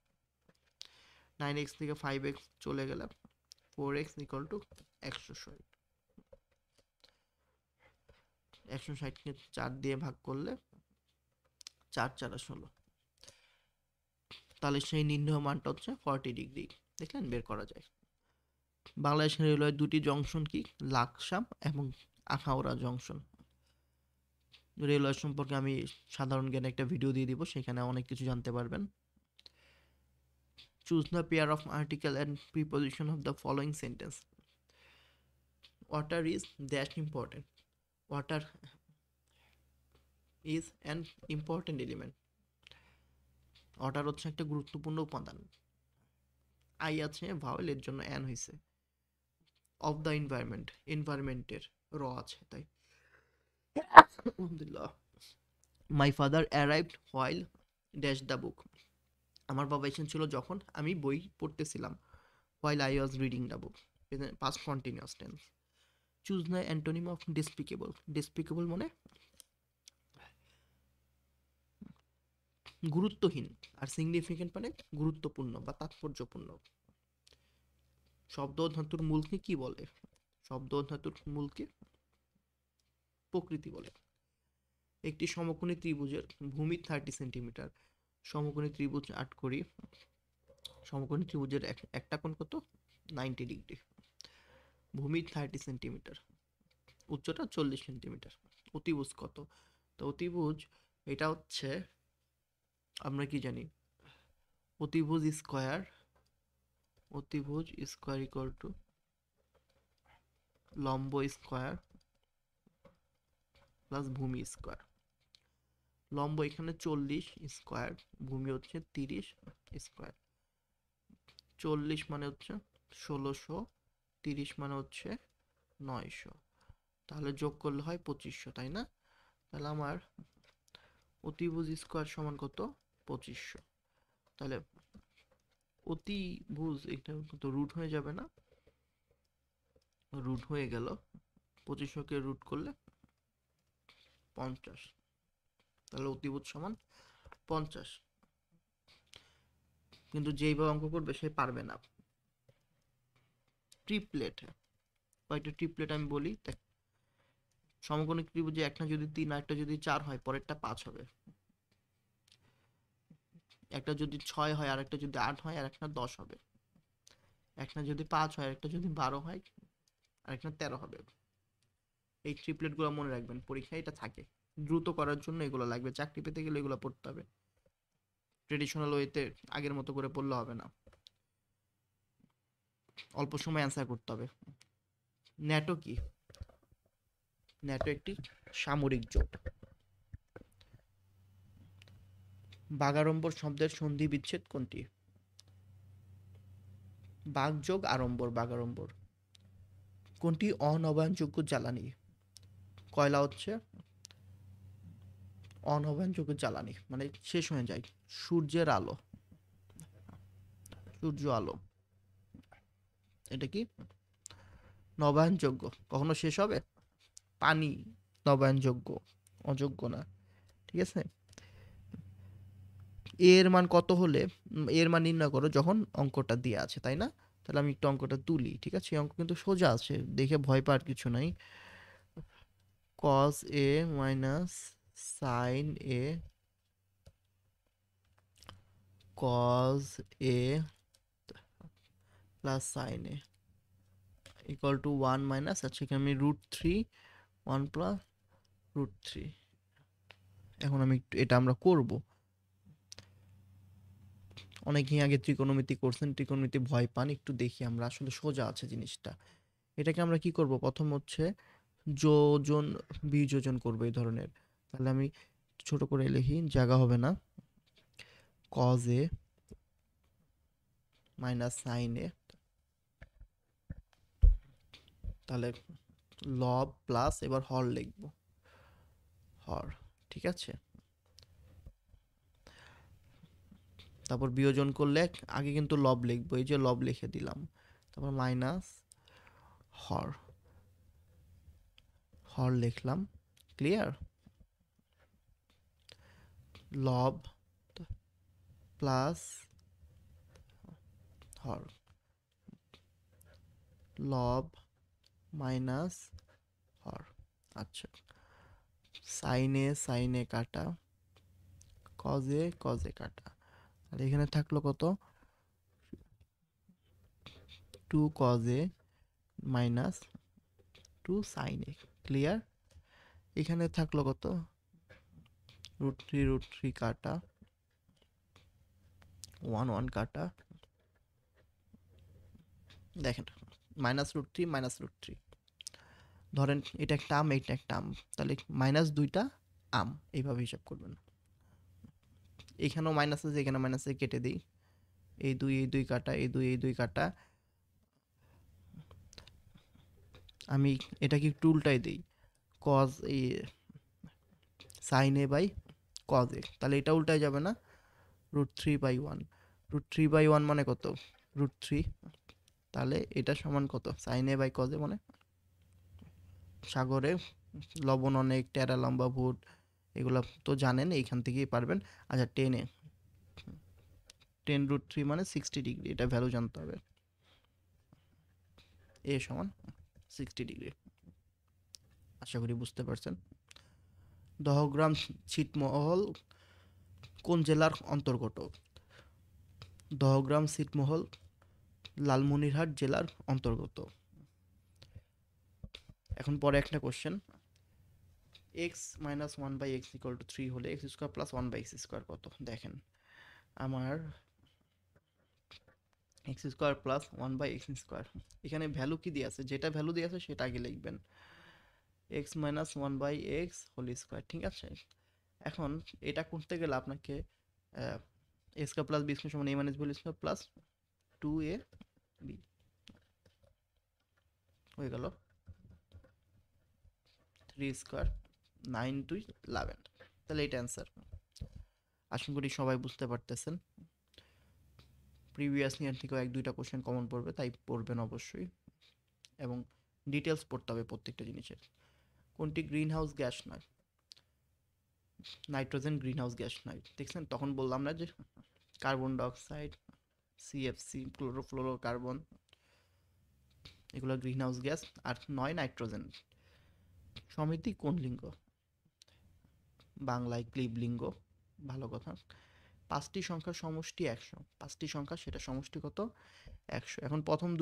9x থেকে 5x চলে গেলে 4x ইকুয়াল টু 160। 160কে 4 দিয়ে ভাগ করলে 4 4 16। তাহলে সেই নির্ণয় মানটা হচ্ছে 40 ডিগ্রি। দেখলেন, বের করা যায়। বাংলাদেশ রেলওয়ের দুটি জংশন কি? লাকসাম এবং আখাউড়া জংশন। রেলওয়ে সম্পর্কে আমি সাধারণ জ্ঞানে একটা ভিডিও দিয়ে দিব, সেখানে অনেক কিছু জানতে পারবেন। Choose the pair of article and preposition of the following sentence. Water is dash important. Water is an important element. Water হচ্ছে একটা গুরুত্বপূর্ণ উপাদান। আই আছে, ভাওয়েল, এর জন্য অ্যান হয়েছে। অফ দ্য এনভায়রনমেন্ট, এনভায়রনমেন্টের র আছে, তাই। আলহামদুলিল্লাহ। My father arrived while dash the book. আমার বাবা এসেছিল যখন আমি বই পড়তেছিলাম। While I was reading the book, past continuous tense. Choose the antonym of despicable. Despicable মানে গুরুত্বহীন, আর সিগনিফিকেন্ট মানে গুরুত্বপূর্ণ বা তাৎপর্যপূর্ণ। শব্দ ও ধাতুর মূলকে কি বলে? শব্দ ও ধাতুর মূলকে প্রকৃতি বলে। একটি সমকোণী ত্রিভুজের ভূমি 30 সেন্টিমিটার। সমকোণী ত্রিভুজ 8 করি। সমকোণী ত্রিভুজের একটা কোণ কত? 90 ডিগ্রি। ভূমি 30 সেন্টিমিটার, উচ্চতা 40 সেন্টিমিটার। অতিভুজ কত? তো অতিভুজ এটা হচ্ছে, আমরা কি জানি, অতিভুজ স্কয়ার, অতিভুজ স্কয়ার ইকুয়াল টু লম্ব স্কয়ার প্লাস ভূমি স্কোয়ার। লম্ব এখানে 40 স্কোয়ার, ভূমি হচ্ছে 30 স্কোয়ার। 40 মানে হচ্ছে 1600, 30 মানে হচ্ছে 900, তাহলে যোগ করলে হয় 2500, তাই না? তাহলে আমার অতিভুজ স্কোয়ার সমান কত? 2500। তাহলে অতিভুজ এটা তো রুট হয়ে যাবে না? রুট হয়ে গেল, 2500কে রুট করলে 50, তাহলে অতিভুজ সমান 50। কিন্তু যেইভাবে অঙ্ক করবে সে পারবে না। ট্রিপলেট, কয়েকটা ট্রিপলেট আমি বলি দেখ। সমকোণী ত্রিভুজে একটা যদি 3 আর একটা যদি 4 হয়, পরেরটা 5 হবে। একটা যদি 6 হয়, আর একটা যদি 8 হয়, আর একটা 10 হবে। একটা যদি 5 হয়, আর একটা যদি 12 হয়, আর একটা 13 হবে। এই ট্রিপলেটগুলো মনে রাখবেন, পরীক্ষায় এটা থাকে। দ্রুত করার জন্য এগুলো লাগবে, চাকরি পেতে গেলে এগুলো পড়তে হবে। ট্রেডিশনাল ওয়েতে আগের মতো করে পড়লে হবে না, অল্প সময় অ্যান্সার করতে হবে। ন্যাটো কি? ন্যাটো একটি সামরিক জোট। বাগাড়ম্বর শব্দের সন্ধি বিচ্ছেদ কোনটি? বাগ যোগ আড়ম্বর, বাগাড়ম্বর। কোনটি অনবায়নযোগ্য জ্বালানি? কয়লা হচ্ছে অনবায়নযোগ্য জ্বালানি, মানে শেষ হয়ে যায়। সূর্যের আলো, সূর্য আলো, এটা কি নবায়নযোগ্য? কখনো শেষ হবে? পানি নবায়নযোগ্য, অযোগ্য না। ঠিক আছে। এর মান কত হলে এর মান নির্ণয় করো যখন অঙ্কটা দিয়ে আছে, তাই না? তাহলে আমি একটু অঙ্কটা তুলি। ঠিক আছে, এই অঙ্ক কিন্তু সোজা আছে, দেখে ভয় পাওয়ার কিছু নাই। cos a minus sin a cos a plus sin a equal to 1 minus, আচ্ছা এখানে আমি √3 1 প্লাস √3। এখন আমি এটা আমরা করব। অনেকেই আগে ত্রিকোণমিতি করছেন, ত্রিকোণমিতি ভয় পান, একটু দেখি আমরা, আসলে সোজা আছে জিনিসটা। এটাকে আমরা কি করব? প্রথম হচ্ছে যোজন বিযোজন করব এই ধরনের। তাহলে আমি ছোট করে লিখি, জায়গা হবে না। cos a minus sin a, তাহলে লব প্লাস, এবার হর লিখব, হর। ঠিক আছে, তারপর বিয়োজন করলে আগে কিন্তু লব লিখবো, এই যে লব লিখে দিলাম, তারপর মাইনাস হর, হর লিখলাম। ক্লিয়ার? লব প্লাস হর, লব মাইনাস হর। আচ্ছা, সাইনে কাটা, কজে কাটা, আর এখানে থাকলো কত? 2 cos a minus 2 sin a। Clear? এখানে থাকলো কত? √3 কাটা, 1 কাটা, দেখেন -√3 ধরেন এটা একটা আম, এটা একটা আম, তাহলে মাইনাস দুইটা আম, এইভাবে হিসাব করবেন। এখানেও মাইনাস আছে, এখানে মাইনাস আছে, কেটে দিই। এই দুই কাটা, এই দুই কাটা। আমি এটাকে একটু উল্টাই দিই, কজ এই sine A by cos A, তাহলে এটা উল্টাই যাবে না? √3/1, √3/1 মানে কত? √3। তাহলে এটা সমান কত? Sine A by cos A, মানে সাগরে লবণ অনেক, টেরা লম্বা ভুট, এগুলো তো জানেন, এইখান থেকেই পারবেন। আচ্ছা, 10 √3 মানে 60 ডিগ্রি, এটা ভ্যালু জানতে হবে। এ সমান 60 ডিগ্রি। আশা করি বুঝতে পারছেন। দহগ্রাম ছিটমহল কোন জেলার অন্তর্গত? দহগ্রাম ছিটমহল লালমনিরহাট জেলার অন্তর্গত। এখন পরে একটা question, x minus 1/x equal to 3 হলে x square plus 1/x square কত? দেখেন, আমার x square plus 1/x square, এখানে ভ্যালু কি দিয়ে আছে? যেটা ভ্যালু দিয়ে আছে সেটা আগে লিখবেন। X minus one by X whole square, ঠিক আছে। এখন এটা করতে গেলে আপনাকে A square plus B square সমান A minus B whole square plus 2ab হয়ে গেল 3 স্কোয়ার 9 2 11। তাহলে এটা অ্যান্সার। আশা করি সবাই বুঝতে পারতেছেন। প্রিভিয়াস ইয়ার থেকেও 1-2টা কোশ্চেন কমন পড়বে, তাই পড়বেন অবশ্যই, এবং ডিটেলস পড়তে হবে প্রত্যেকটা জিনিসের। কোনটি গ্রিন হাউস গ্যাস নয়? নাইট্রোজেন গ্রিন হাউস গ্যাস নয়, দেখছেন তখন বললাম না যে কার্বন ডাইঅক্সাইড, সিএফসি, ক্লোরোফ্লোরোকার্বন, এগুলো গ্রিন হাউস গ্যাস, আর নয় নাইট্রোজেন। সমিতি কোন লিঙ্গ? বাংলায় ক্লিবলিঙ্গ, ভালো কথা। 5টি সংখ্যার সমষ্টি 100, 5টি সংখ্যা সেটা সমষ্টি কত? 100। এখন প্রথম ও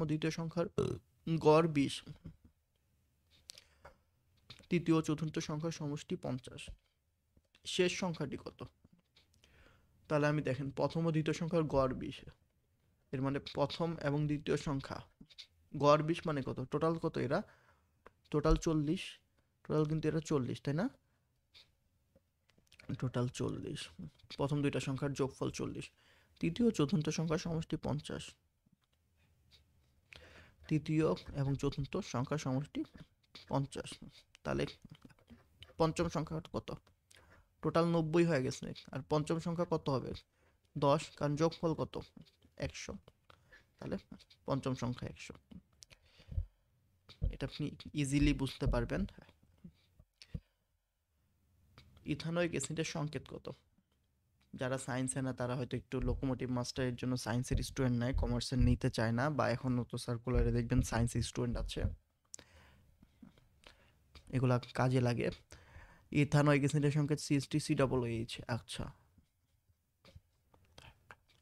দ্বিতীয় সংখ্যার গড় 20, তৃতীয় ও চতুর্থ সংখ্যার সমষ্টি 50, শেষ সংখ্যাটি কত? তাহলে আমি দেখেন প্রথম ও দ্বিতীয় সংখ্যার গড় 20, এর মানে প্রথম এবং দ্বিতীয় সংখ্যা গড় 20 মানে কত? টোটাল কত এরা? টোটাল 40, টোটাল কিন্তু এরা 40, তাই না? টোটাল 40, প্রথম দুইটা সংখ্যার যোগফল 40, তৃতীয় ও চতুর্থ সংখ্যার সমষ্টি 50, তৃতীয় এবং চতুর্থ সংখ্যার সমষ্টি 50। তাহলে পঞ্চম সংখ্যা কত? টোটাল 90 হয়ে গেছে, আর পঞ্চম সংখ্যা কত হবে? 10, কারণ যোগফল কত? 100, তাহলে পঞ্চম সংখ্যা 100। এটা আপনি ইজিলি বুঝতে পারবেন। ইথানোয়িক অ্যাসিডের সংকেত কত? যারা সায়েন্সে না তারা হয়তো একটু লোকোমোটিভ মাস্টারের জন্য সায়েন্সের স্টুডেন্ট নেয়, কমার্সের নিতে চায় না, বা এখনও তো সার্কুলারে দেখবেন সায়েন্সের স্টুডেন্ট আছে, এগুলা কাজে লাগে। ইথানোয়িক অ্যাসিডের সংকেত CH3COOH। আচ্ছা,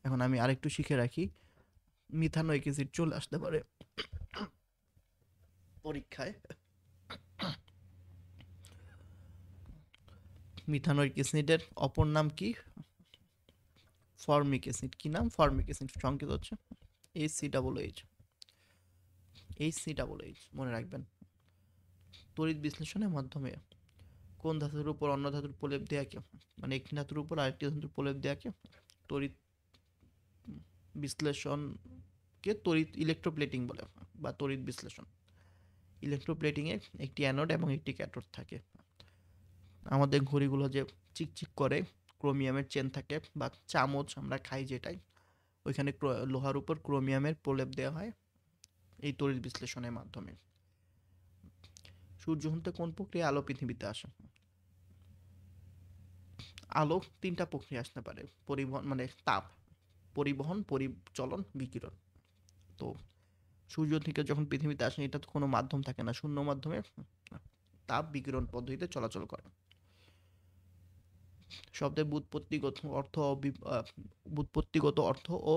এখন আমি আরেকটু শিখে রাখি, মিথানোয়িক অ্যাসিড চলে আসতে পারে পরীক্ষায়। মিথানোয়িক অ্যাসিডের অপর নাম কি? Formic acid. কি নাম? Formic acid. সংকেত হচ্ছে HCOOH। HCOOH মনে রাখবেন। তড়িৎ বিশ্লেষণের মাধ্যমে কোন ধাতুর উপর অন্য ধাতুর প্রলেপ দেওয়াকে, মানে একটি ধাতুর উপর আরেকটি ধাতুর প্রলেপ দেওয়াকে তড়িৎ বিশ্লেষণকে তড়িৎ ইলেকট্রোপ্লেটিং বলে, বা তড়িৎ বিশ্লেষণ। ইলেকট্রোপ্লেটিংয়ে একটি অ্যানোড এবং একটি ক্যাথোড থাকে। আমাদের ঘড়িগুলো যে চিকচিক করে, ক্রোমিয়ামের চেন থাকে, বা চামচ আমরা খাই যেটাই, ওইখানে লোহার উপর ক্রোমিয়ামের প্রলেপ দেওয়া হয় এই তড়িৎ বিশ্লেষণের মাধ্যমে। সূর্য হতে কোন প্রক্রিয়া আলো পৃথিবীতে আসে? আলো 3টা প্রক্রিয়া আসতে পারে, পরিবহন মানে তাপ, পরিবহন, পরিচলন, বিকিরণ। তো সূর্য থেকে যখন পৃথিবীতে আসে, এটা তো কোনো মাধ্যম থাকে না, শূন্য মাধ্যমে তাপ বিকিরণ পদ্ধতিতে চলাচল করে। শব্দের ব্যুৎপত্তিগত অর্থ ও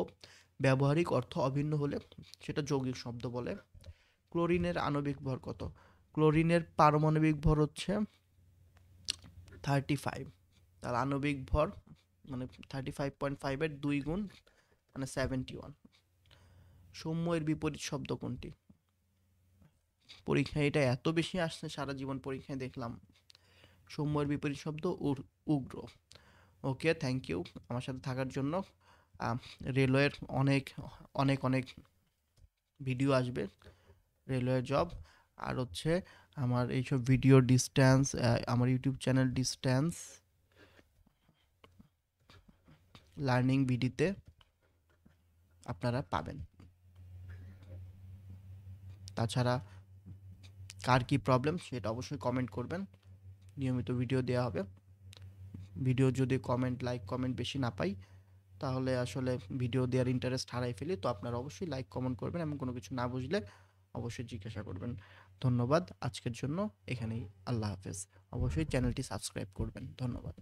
ব্যবহারিক অর্থ অভিন্ন হলে সেটা যৌগিক শব্দ বলে। ক্লোরিনের আণবিক ভর কত? ক্লোরিনের পারমাণবিক ভর হচ্ছে 35, তার আণবিক ভর মানে 35.5 এর 2 গুণ, মানে 71। সৌম্য এর বিপরীত শব্দ কোনটি? পরীক্ষায় এটা এত বেশি আসছে, সারা জীবন পরীক্ষায় দেখলাম। সৌম্যের বিপরীত শব্দ উগ্র। ওকে, থ্যাংক ইউ আমার সাথে থাকার জন্য। রেলওয়ের অনেক অনেক অনেক ভিডিও আসবে, রেলওয়ে জব, আর হচ্ছে আমার এইসব ভিডিও ডিস্ট্যান্স, আমার ইউটিউব চ্যানেল ডিস্ট্যান্স লার্নিং ভিডিওতে আপনারা পাবেন। তাছাড়া কার কি প্রবলেম সেটা অবশ্যই কমেন্ট করবেন, নিয়মিত ভিডিও দেওয়া হবে। ভিডিও যদি লাইক কমেন্ট বেশি না পাই, তাহলে আসলে ভিডিও দেওয়ার ইন্টারেস্ট হারাই ফেলি। তো আপনারা অবশ্যই লাইক কমেন্ট করবেন, এবং কোনো কিছু না বুঝলে অবশ্যই জিজ্ঞাসা করবেন। ধন্যবাদ আজকের জন্য এখানেই। আল্লাহ হাফেজ। অবশ্যই চ্যানেলটি সাবস্ক্রাইব করবেন। ধন্যবাদ।